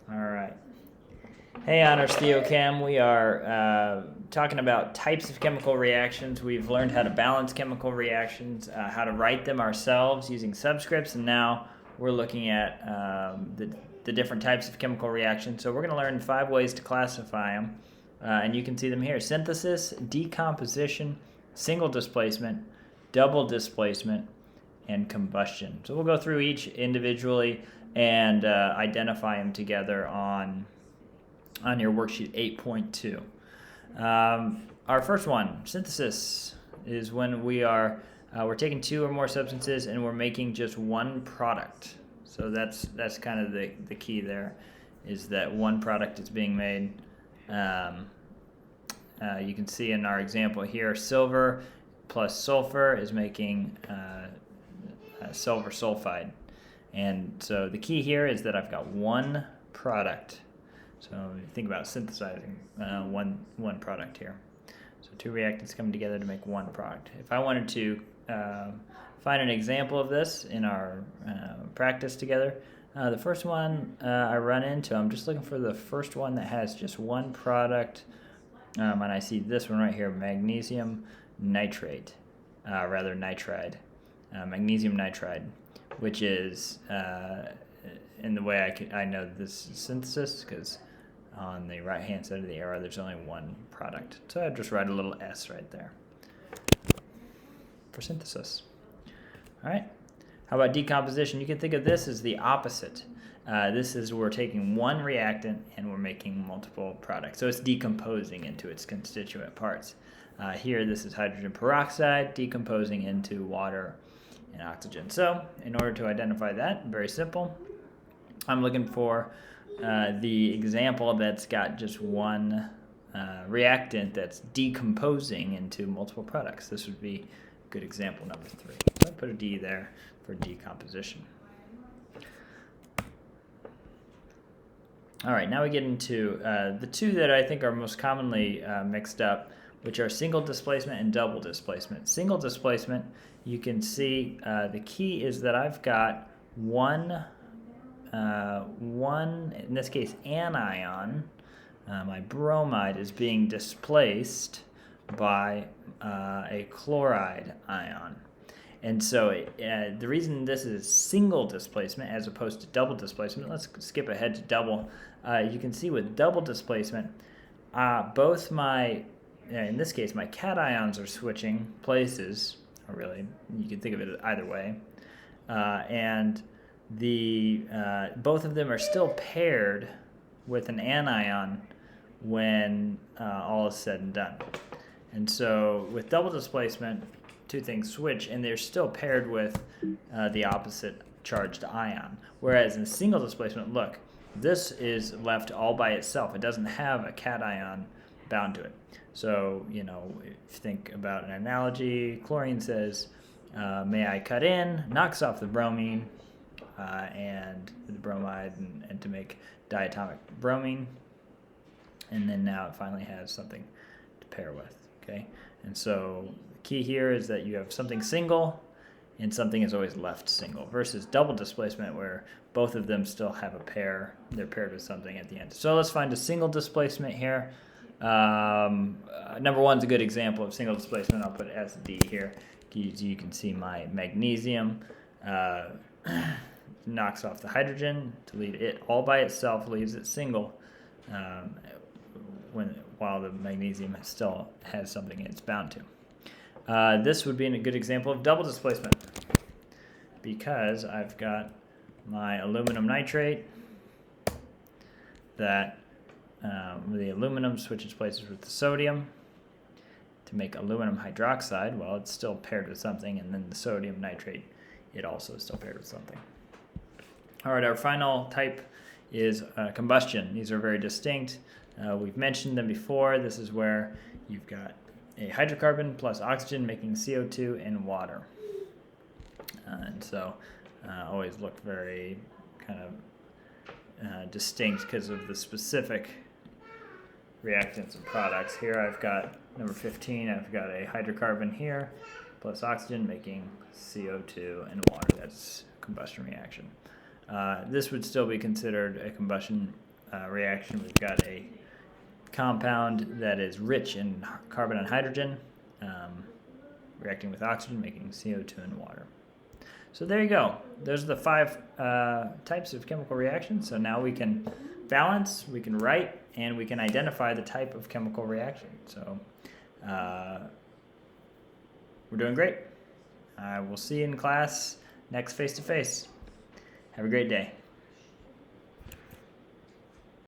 All right. Hey, Honors Theochem. We are talking about types of chemical reactions. We've learned how to balance chemical reactions, how to write them ourselves using subscripts, and now we're looking at the different types of chemical reactions. So we're going to learn 5 ways to classify them, and you can see them here: synthesis, decomposition, single displacement, double displacement, and combustion. So we'll go through each individually and identify them together on your worksheet 8.2. Our first one, synthesis, is when we're taking 2 or more substances and we're making just one product. So that's kind of the key there, is that one product is being made. You can see in our example here, silver plus sulfur is making silver sulfide. And so the key here is that I've got one product. So think about synthesizing one product here. So 2 reactants coming together to make one product. If I wanted to find an example of this in our practice together, the first one I run into, I'm just looking for the first one that has just one product, and I see this one right here, magnesium nitrate, nitride, magnesium nitride, which is, in the way I know this is synthesis, because on the right-hand side of the arrow, there's only one product. So I just write a little S right there for synthesis. All right. How about decomposition? You can think of this as the opposite. This is we're taking one reactant and we're making multiple products. So it's decomposing into its constituent parts. Here, this is hydrogen peroxide decomposing into water and oxygen. So in order to identify that, very simple. I'm looking for the example that's got just one reactant that's decomposing into multiple products. This would be good example number 3. So I put a D there for decomposition. All right, now we get into the 2 that I think are most commonly mixed up, which are single displacement and double displacement. Single displacement, you can see the key is that I've got one, in this case, anion. My bromide is being displaced by a chloride ion. And so the reason this is single displacement as opposed to double displacement, let's skip ahead to double. You can see with double displacement, both in this case, my cations are switching places, or really, you can think of it either way. And both of them are still paired with an anion when all is said and done. And so with double displacement, 2 things switch, and they're still paired with the opposite charged ion. Whereas in single displacement, look, this is left all by itself. It doesn't have a cation bound to it. So, if you think about an analogy, chlorine says, may I cut in, knocks off the bromine, and the bromide, and to make diatomic bromine. And then now it finally has something to pair with, okay? And so the key here is that you have something single, and something is always left single, versus double displacement where both of them still have a pair. They're paired with something at the end. So let's find a single displacement here. Number 1 is a good example of single displacement. I'll put SD here. You can see my magnesium knocks off the hydrogen to leave it all by itself, leaves it single, while the magnesium still has something it's bound to. This would be a good example of double displacement, because I've got my aluminum nitrate that the aluminum switches places with the sodium to make aluminum hydroxide. Well, it's still paired with something, and then the sodium nitrate, it also is still paired with something. All right, our final type is combustion. These are very distinct. We've mentioned them before. This is where you've got a hydrocarbon plus oxygen making CO2 and water. And so always look very kind of distinct because of the specific reactants and products. Here I've got number 15, I've got a hydrocarbon here plus oxygen making CO2 and water. That's a combustion reaction. This would still be considered a combustion reaction. We've got a compound that is rich in carbon and hydrogen, reacting with oxygen, making CO2 and water. So there you go. Those are the 5 types of chemical reactions. So now we can balance, we can write, and we can identify the type of chemical reaction. So we're doing great. We'll see you in class next face-to-face. Have a great day.